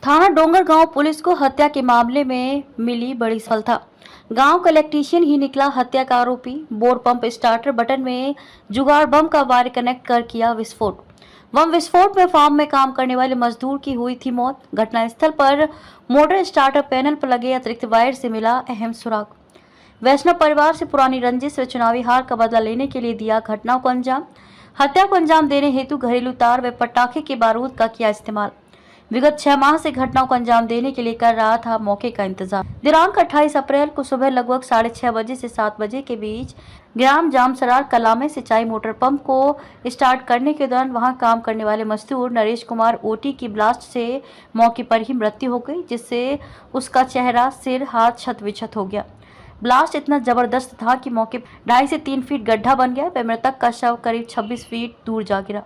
थाना डोंगरगांव पुलिस को हत्या के मामले में मिली बड़ी सफलता। गांव का इलेक्ट्रीशियन ही निकला हत्या का आरोपी। बोर पंप स्टार्टर बटन में जुगाड़ बम का वायर कनेक्ट कर किया विस्फोट। बम विस्फोट में फार्म में काम करने वाले मजदूर की हुई थी मौत। घटनास्थल पर मोटर स्टार्टर पैनल पर लगे अतिरिक्त वायर से मिला अहम सुराग। वैष्णव परिवार से पुरानी रंजिश व चुनावी हार का बदला लेने के लिए दिया घटनाओं को अंजाम। हत्या को अंजाम देने हेतु घरेलू तार व पटाखे के बारूद का किया इस्तेमाल। विगत 6 माह से घटनाओं को अंजाम देने के लिए कर रहा था मौके का इंतजार। दिनांक 28 अप्रैल को सुबह लगभग 6:30 बजे से 7 बजे के बीच ग्राम जामसरार कला में सिंचाई मोटर पंप को स्टार्ट करने के दौरान वहां काम करने वाले मजदूर नरेश कुमार ओटी की ब्लास्ट से मौके पर ही मृत्यु हो गई, जिससे उसका चेहरा, सिर, हाथ क्षत विक्षत हो गया। ब्लास्ट इतना जबरदस्त था कि मौके 2.5 से 3 फीट गड्ढा बन गया। मृतक का शव करीब 26 फीट दूर जा गिरा।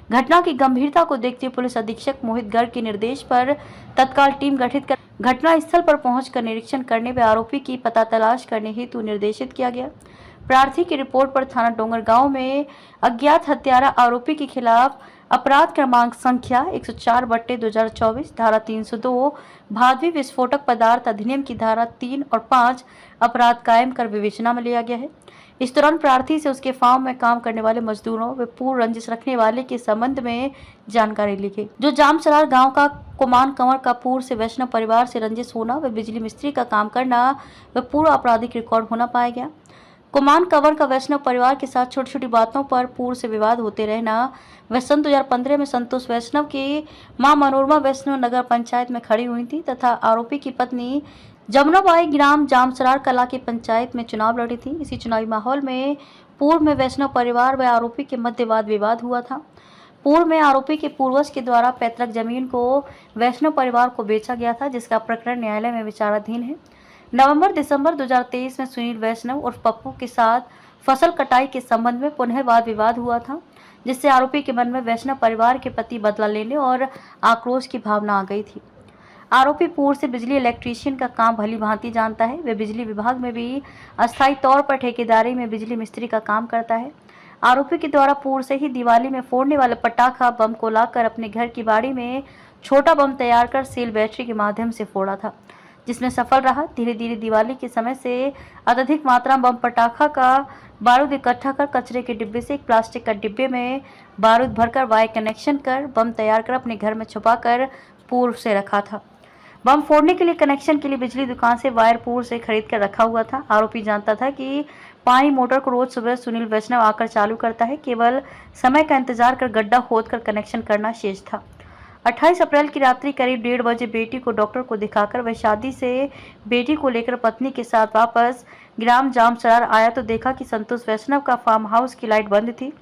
घटना की गंभीरता को देखते हुए पुलिस अधीक्षक मोहित गर्ग के निर्देश पर तत्काल टीम गठित कर घटना स्थल पर पहुंचकर निरीक्षण करने व आरोपी की पता तलाश करने हेतु निर्देशित किया गया। प्रार्थी की रिपोर्ट पर थाना डोंगरगांव में अज्ञात हत्यारा आरोपी के खिलाफ अपराध क्रमांक संख्या 104/2024 धारा 302 भादवी विस्फोटक पदार्थ अधिनियम की धारा 3 और 5 अपराध कायम कर विवेचना में लिया गया है। इस दौरान प्रार्थी से उसके फार्म में काम करने वाले मजदूरों व पूर्व रंजिश रखने वाले के संबंध में जानकारी ली गई, जो जामसरार गांव का कुमान कंवर का पूर्व से वैष्णव परिवार से रंजिश होना व बिजली मिस्त्री का काम करना व पूर्व आपराधिक रिकॉर्ड होना पाया गया। कुमान कंवर का वैष्णव परिवार के साथ छोटी छोटी बातों पर पूर्व से विवाद होते रहना व सन 2015 में संतोष वैष्णव की मां मनोरमा वैष्णव नगर पंचायत में खड़ी हुई थी तथा आरोपी की पत्नी जमुनाबाई ग्राम जामसरार कला की पंचायत में चुनाव लड़ी थी। इसी चुनावी माहौल में पूर्व में वैष्णव परिवार व आरोपी के मध्य वाद विवाद हुआ था। पूर्व में आरोपी के पूर्वज के द्वारा पैतृक जमीन को वैष्णव परिवार को बेचा गया था, जिसका प्रकरण न्यायालय में विचाराधीन है। नवंबर-दिसंबर 2023 में सुनील वैष्णव और पप्पू के साथ फसल कटाई के संबंध में पुनः वाद विवाद हुआ था, जिससे आरोपी के मन में वैष्णव परिवार के प्रति बदला लेने और आक्रोश की भावना आ गई थी। आरोपी पूर्व से बिजली इलेक्ट्रीशियन का काम भली भांति जानता है। वह बिजली विभाग में भी अस्थायी तौर पर ठेकेदारी में बिजली मिस्त्री का काम करता है। आरोपी के द्वारा पूर्व से ही दिवाली में फोड़ने वाले पटाखा बम को लाकर अपने घर की बाड़ी में छोटा बम तैयार कर सेल बैटरी के माध्यम से फोड़ा था, जिसमें सफल रहा। धीरे धीरे दिवाली के समय से अत्यधिक मात्रा में बम पटाखा का बारूद इकट्ठा कर कचरे के डिब्बे से एक प्लास्टिक का डिब्बे में बारूद भरकर वायर कनेक्शन कर बम तैयार कर अपने घर में छुपाकर पूर्व से रखा था। बम फोड़ने के लिए कनेक्शन के लिए बिजली दुकान से वायर पूर्व से खरीद कर रखा हुआ था। आरोपी जानता था कि पानी मोटर को रोज सुबह सुनील वैष्णव आकर चालू करता है, केवल समय का इंतजार कर गड्ढा खोदकर कनेक्शन करना शेष था। 28 अप्रैल की रात्रि करीब 1:30 बजे बेटी को डॉक्टर को दिखाकर वह शादी से बेटी को लेकर पत्नी के साथ वापस ग्राम जामसरार आया तो देखा कि संतोष वैष्णव का फार्म हाउस की लाइट बंद थी,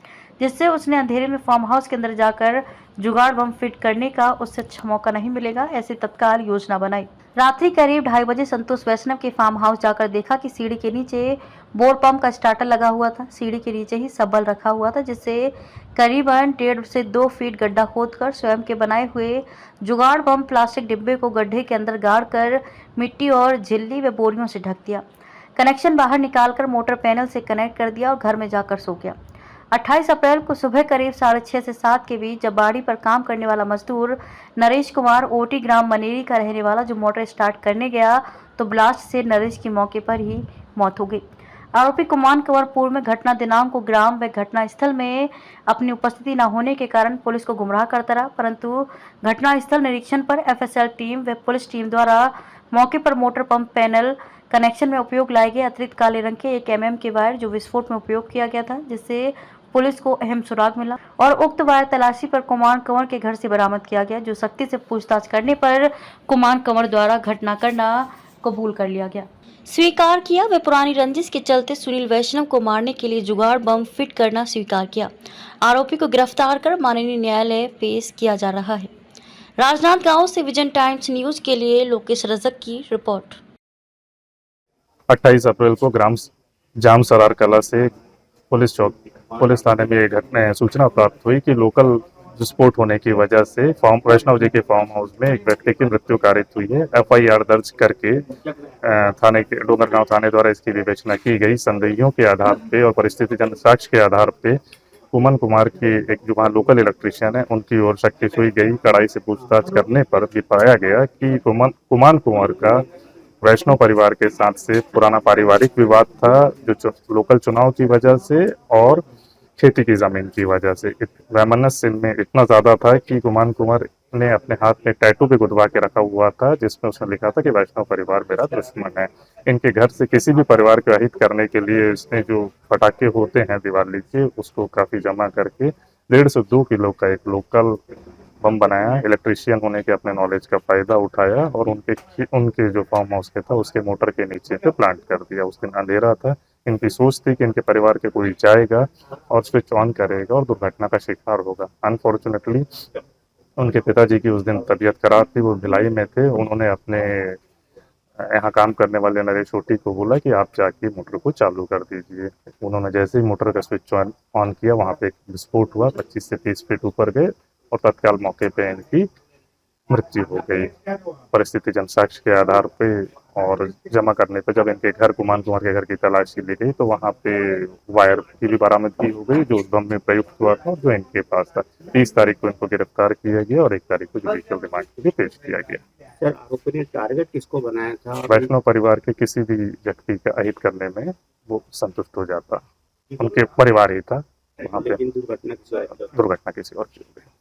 जिससे उसने अंधेरे में फार्म हाउस के अंदर जाकर जुगाड़ बम फिट करने का उससे अच्छा मौका नहीं मिलेगा, ऐसे तत्काल योजना बनाई। रात्रि करीब 2:30 बजे संतोष वैष्णव के फार्म हाउस जाकर देखा कि सीढ़ी के नीचे बोर पंप का स्टार्टर लगा हुआ था। सीढ़ी के नीचे ही सबल रखा हुआ था, जिससे करीबन 1.5 से 2 फीट गड्ढा खोदकर स्वयं के बनाए हुए जुगाड़ बम प्लास्टिक डिब्बे को गड्ढे के अंदर गाड़ कर मिट्टी और झिल्ली व बोरियों से ढक दिया। कनेक्शन बाहर निकालकर मोटर पैनल से कनेक्ट कर दिया और घर में जाकर सो गया। 28 अप्रैल को सुबह करीब 6:30 से 7 के बीच जब बाड़ी पर काम करने वाला मजदूर नरेश कुमार ओटी ग्राम मनेरी का रहने वाला जो मोटर स्टार्ट करने गया तो ब्लास्ट से नरेश की मौके पर ही मौत हो गई। आरोपी कुमान कंवर पूर्व में घटना दिनांक को ग्राम व घटना स्थल में अपनी उपस्थिति न होने के कारण पुलिस को गुमराह करता रहा, परंतु घटना स्थल निरीक्षण पर एफएसएल टीम व पुलिस टीम द्वारा मौके पर मोटर पंप पैनल कनेक्शन में उपयोग लाए गए अतिरिक्त काले रंग के 1 mm के वायर जो विस्फोट में उपयोग किया गया था, जिससे पुलिस को अहम सुराग मिला और उक्त वायर तलाशी पर कुमार कंवर के घर से बरामद किया गया, जो सख्ती से पूछताछ करने पर कुमार कंवर द्वारा घटना करना कबूल कर लिया गया, स्वीकार किया। वे पुरानी रंजिश के चलते सुनील वैष्णव को मारने के लिए जुगाड़ बम फिट करना स्वीकार किया। आरोपी को गिरफ्तार कर माननीय न्यायालय पेश किया जा रहा है। राजनांदगांव से विजन टाइम्स न्यूज के लिए लोकेश रजक की रिपोर्ट। 28 अप्रैल को ग्राम जामसरार कला से पुलिस थाने में एक घटना सूचना प्राप्त हुई कि लोकल विस्फोट होने की वजह से वैष्णव जी के फार्म हाउस में एक व्यक्ति की मृत्यु कारित हुई है। एफआईआर दर्ज करके थाने के डोंगरगांव थाने द्वारा इसकी विवेचना की गई। संदेहियों के आधार पे और परिस्थितिजन्य साक्ष्य के आधार पे कुमन कुमार की एक जो वहाँ लोकल इलेक्ट्रिशियन है उनकी ओर शक्ति हुई गई। कड़ाई से पूछताछ करने पर भी पाया गया कि कुमान कुमार का वैष्णव परिवार के साथ से पुराना पारिवारिक विवाद था, जो लोकल चुनाव की वजह से और खेती की जमीन की वजह से। वैमनस्य इनमें इतना ज्यादा था कि गुमान कुमार ने अपने हाथ में टैटू भी गुदवा के रखा हुआ था, जिसमें उसने लिखा था कि वैष्णव परिवार मेरा दुश्मन है। इनके घर से किसी भी परिवार को अहित करने के लिए इसने जो पटाखे होते हैं दिवाली के, उसको काफी जमा करके 1.5 से 2 किलो का एक लोकल बम बनाया। इलेक्ट्रिशियन होने के अपने नॉलेज का फायदा उठाया और उनके जो फार्म हाउस के था उसके मोटर के नीचे पे प्लांट कर दिया। उस दिन अंधेरा था। इनकी सोच थी कि इनके परिवार के कोई जाएगा और स्विच ऑन करेगा और दुर्घटना का शिकार होगा। अनफॉर्चुनेटली उनके पिताजी की उस दिन तबीयत खराब थी, वो भिलाई में थे। उन्होंने अपने यहाँ काम करने वाले नरेश ओटी को बोला कि आप जाके मोटर को चालू कर दीजिए। उन्होंने जैसे ही मोटर का स्विच ऑन किया, वहाँ पे एक विस्फोट हुआ। 25 से 30 फीट ऊपर गए और तत्काल मौके पे इनकी मृत्यु हो गई। परिस्थिति जन साक्ष्य के आधार पे और जमा करने पे जब इनके घर गुमान कुमार के घर की तलाशी ली गई तो वहाँ पे वायर की भी बरामदगी हो गई, जो उस बम में प्रयुक्त हुआ था, जो इनके पास था। 30 तारीख को इनको गिरफ्तार किया गया और 1 तारीख को जुडिशियल रिमांड के लिए पेश किया गया। सर, आरोपी ने टारगेट किसको बनाया था? वैष्णव परिवार के किसी भी व्यक्ति का अहित करने में वो संतुष्ट हो जाता, उनके परिवार ही था वहाँ पे। लेकिन दुर्घटना किसी और दुर्घटना किसी और की हो गई।